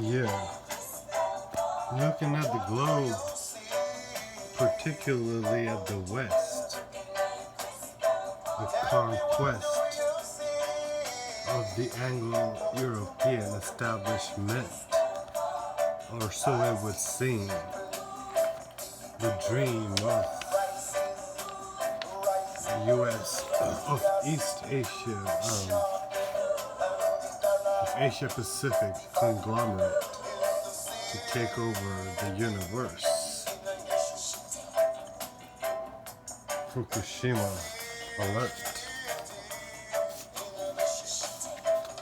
Yeah, looking at the globe, particularly at the West, the conquest of the Anglo-European establishment, or so it would seem, the dream of U.S. of East Asia, of Asia Pacific conglomerate to take over the universe. Fukushima alert.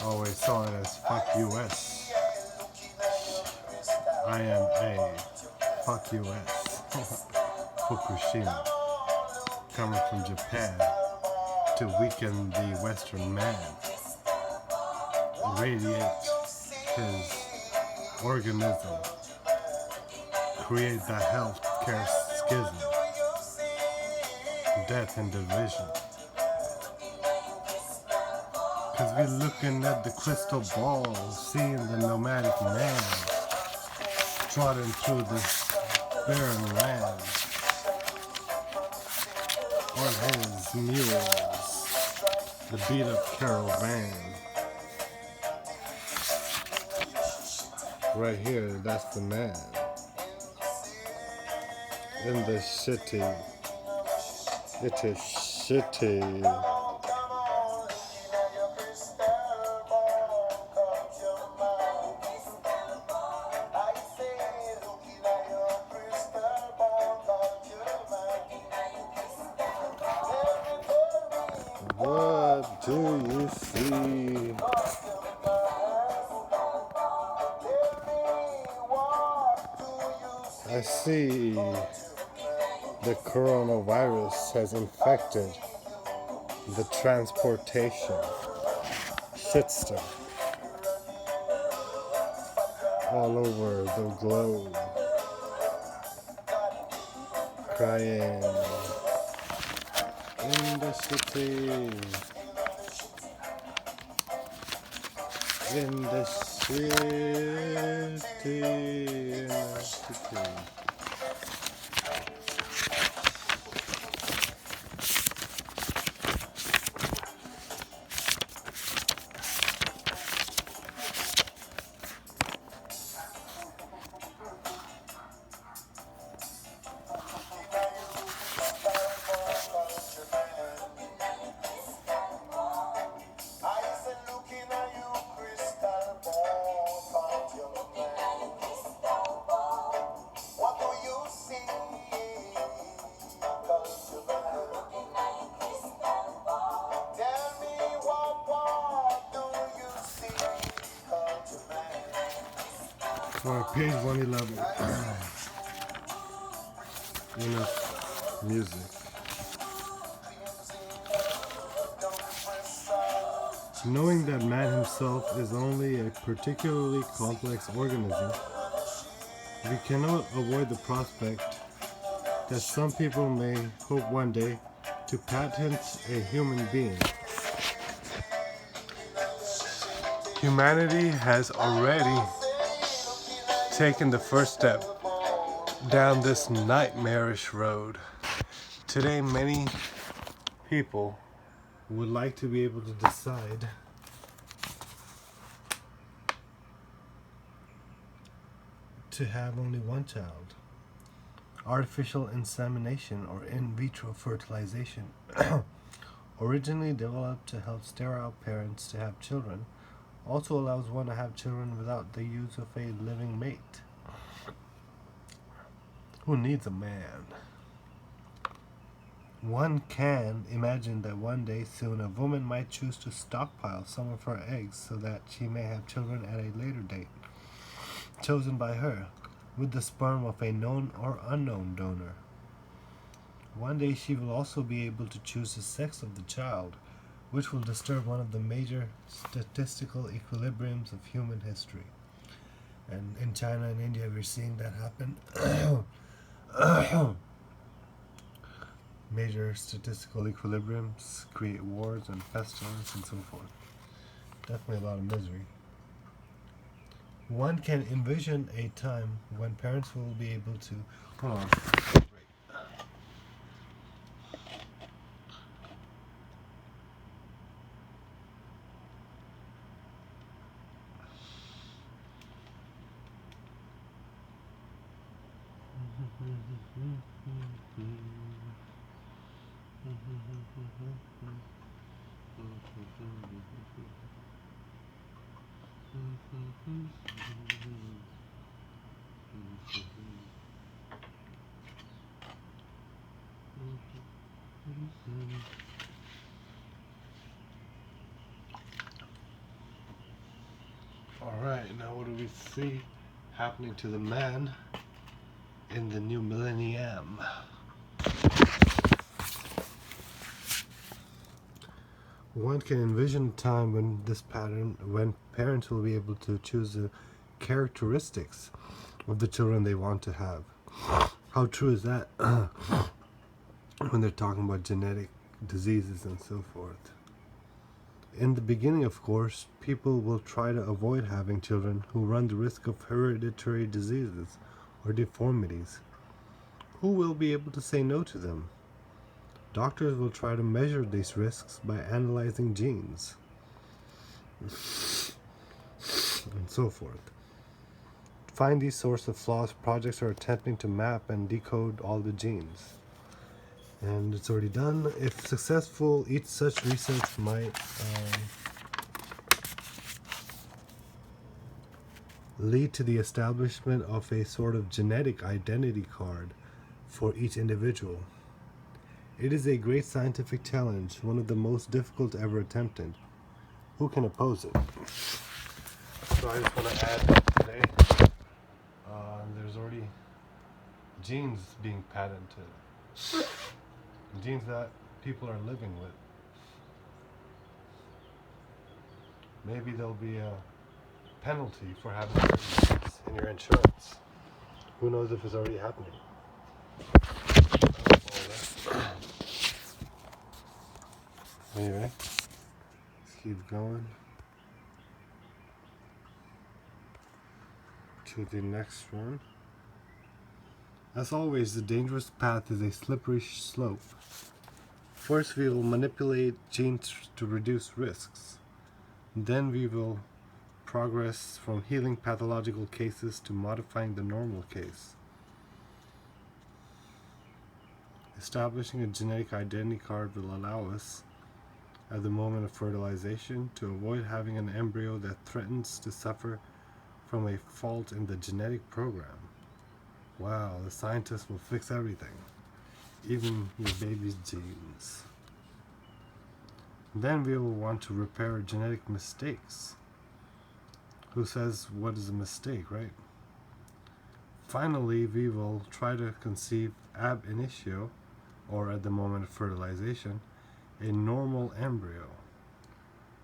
Always saw it as fuck US. I am a fuck US. Fukushima. Coming from Japan to weaken the Western man. Radiate his organism. Create the healthcare schism. Death and division. Cause we're looking at the crystal ball, seeing the nomadic man trotting through this barren land on his mules, the beat up caravan. Right here, that's the man in the city. It is shitty. What do you see? I see the coronavirus has infected the transportation system all over the globe. Crying in the city, in the city, in the city. Or page 111. Enough music. Knowing that man himself is only a particularly complex organism, we cannot avoid the prospect that some people may hope one day to patent a human being. Humanity has already taken the first step down this nightmarish road. Today, many people would like to be able to decide to have only one child. Artificial insemination or in vitro fertilization, originally developed to help sterile parents to have children, also allows one to have children without the use of a living mate. Who needs a man? One can imagine that one day soon a woman might choose to stockpile some of her eggs so that she may have children at a later date, chosen by her, with the sperm of a known or unknown donor. One day she will also be able to choose the sex of the child, which will disturb one of the major statistical equilibriums of human history. And in China and India, we're seeing that happen. Major statistical equilibriums create wars and pestilence and so forth. Definitely a lot of misery. One can envision a time when parents will be able to. Hold on. Alright, now what do we see happening to the man in the new Millennium? One can envision a time when parents will be able to choose the characteristics of the children they want to have. How true is that when they're talking about genetic diseases and so forth? In the beginning, of course, people will try to avoid having children who run the risk of hereditary diseases or deformities. Who will be able to say no to them? Doctors will try to measure these risks by analyzing genes and so forth. To find these sources of flaws, projects are attempting to map and decode all the genes. And it's already done. If successful, each such research might lead to the establishment of a sort of genetic identity card for each individual. It is a great scientific challenge, one of the most difficult ever attempted. Who can oppose it? So I just want to add that today, there's already genes being patented. Genes that people are living with. Maybe there'll be a penalty for having certain genes in your insurance. Who knows if it's already happening? Anyway, let's keep going to the next one. As always, the dangerous path is a slippery slope. First, we will manipulate genes to reduce risks. Then we will progress from healing pathological cases to modifying the normal case. Establishing a genetic identity card will allow us, at the moment of fertilization, to avoid having an embryo that threatens to suffer from a fault in the genetic program. Wow, the scientists will fix everything, even your baby's genes. Then we will want to repair genetic mistakes. Who says what is a mistake, right? Finally, we will try to conceive ab initio, or at the moment of fertilization, a normal embryo.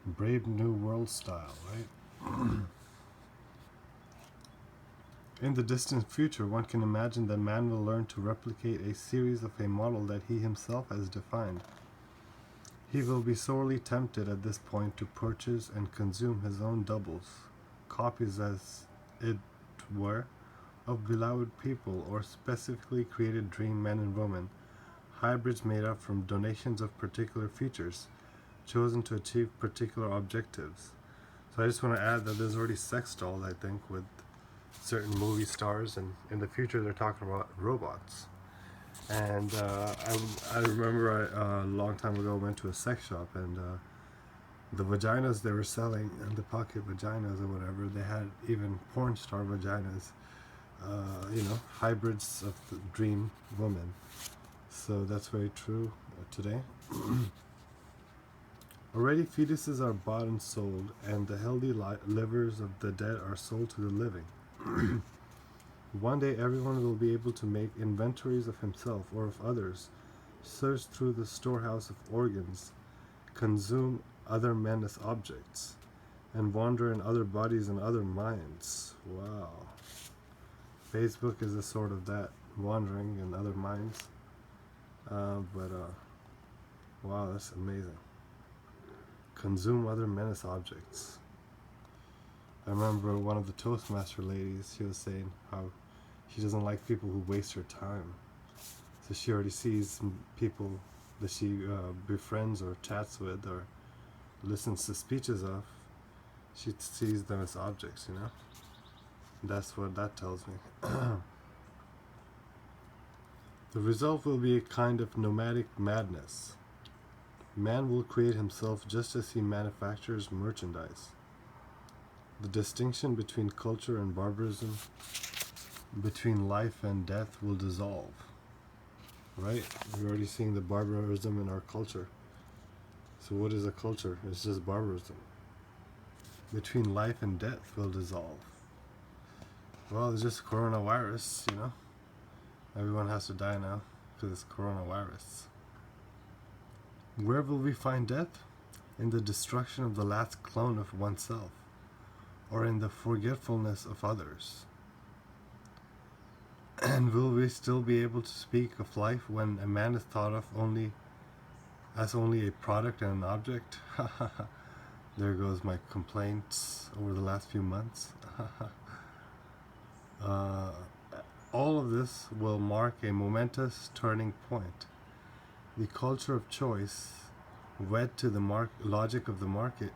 Brave New World style, right? In the distant future, one can imagine that man will learn to replicate a series of a model that he himself has defined. He will be sorely tempted at this point to purchase and consume his own doubles, copies as it were, of beloved people or specifically created dream men and women, hybrids made up from donations of particular features, chosen to achieve particular objectives. So I just want to add that there's already sex dolls, I think, with certain movie stars, and in the future they're talking about robots. And I remember a long time ago went to a sex shop, and the vaginas they were selling, and the pocket vaginas or whatever, they had even porn star vaginas, hybrids of the dream woman. So that's very true today. Already fetuses are bought and sold, and the healthy livers of the dead are sold to the living. One day everyone will be able to make inventories of himself or of others, search through the storehouse of organs, consume other men as objects, and wander in other bodies and other minds. Wow. Facebook is a sort of that, wandering in other minds. Wow, that's amazing. Consume other men as objects. I remember one of the Toastmaster ladies, she was saying how she doesn't like people who waste her time. So she already sees people that she befriends or chats with or listens to speeches of. She sees them as objects, you know? That's what that tells me. The result will be a kind of nomadic madness. Man will create himself just as he manufactures merchandise. The distinction between culture and barbarism, between life and death, will dissolve. Right? We're already seeing the barbarism in our culture. So what is a culture? It's just barbarism. Between life and death will dissolve. Well, it's just coronavirus, you know? Everyone has to die now because it's coronavirus. Where will we find death? In the destruction of the last clone of oneself, or in the forgetfulness of others. And will we still be able to speak of life when a man is thought of as only a product and an object? There goes my complaints over the last few months. All of this will mark a momentous turning point. The culture of choice, wed to the logic of the market,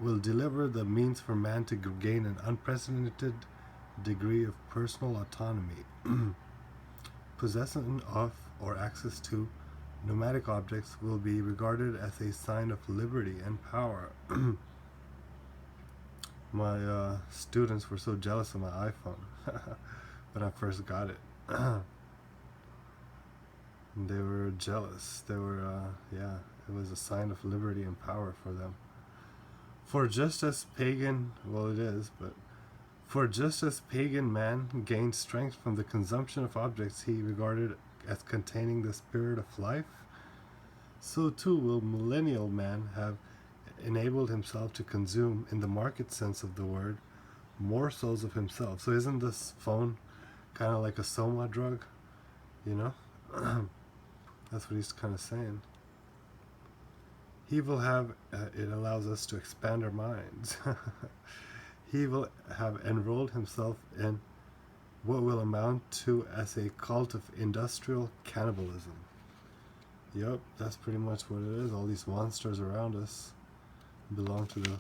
will deliver the means for man to gain an unprecedented degree of personal autonomy. Possession of or access to nomadic objects will be regarded as a sign of liberty and power. My students were so jealous of my iPhone when I first got it. They were jealous. They were, it was a sign of liberty and power for them. For just as pagan man gained strength from the consumption of objects he regarded as containing the spirit of life, so too will millennial man have enabled himself to consume, in the market sense of the word, morsels of himself. So isn't this phone kind of like a soma drug? You know? That's what he's kind of saying. He will have, it allows us to expand our minds. He will have enrolled himself in what will amount to as a cult of industrial cannibalism. Yep, that's pretty much what it is. All these monsters around us belong to the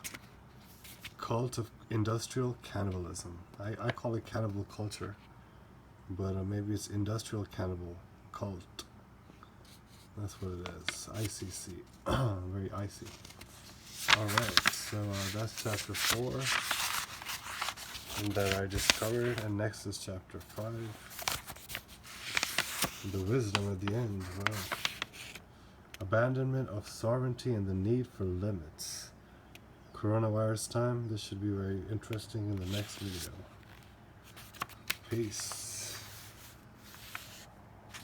cult of industrial cannibalism. I call it cannibal culture, but maybe it's industrial cannibal cult. That's what it is. ICC. Very icy. Alright, so that's chapter 4 that I just covered, and next is chapter 5. The wisdom at the end. Wow. Abandonment of sovereignty and the need for limits. Coronavirus time. This should be very interesting in the next video. Peace.